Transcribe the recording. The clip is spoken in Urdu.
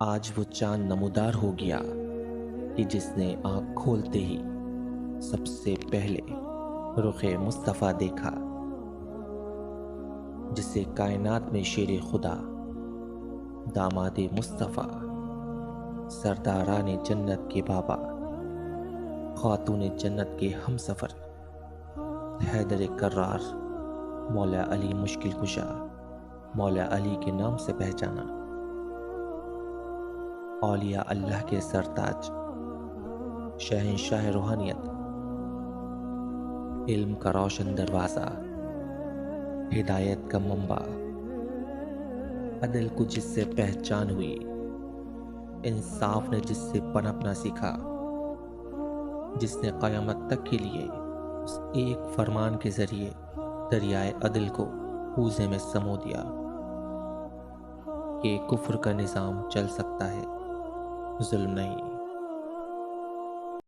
آج وہ چاند نمودار ہو گیا کہ جس نے آنکھ کھولتے ہی سب سے پہلے رخ مصطفیٰ دیکھا، جسے کائنات میں شیر خدا، داماد مصطفیٰ، سرداران جنت کے بابا، خاتون جنت کے ہم سفر، حیدر کرار، مولا علی مشکل کشا، مولا علی کے نام سے پہچانا، اولیاء اللہ کے سرتاج، شہنشاہ روحانیت، علم کا روشن دروازہ، ہدایت کا منبع، عدل کو جس سے پہچان ہوئی، انصاف نے جس سے پنپنا سیکھا، جس نے قیامت تک کے لیے اس ایک فرمان کے ذریعے دریائے عدل کو کوزے میں سمو دیا کہ کفر کا نظام چل سکتا ہے، ظلم نہیں۔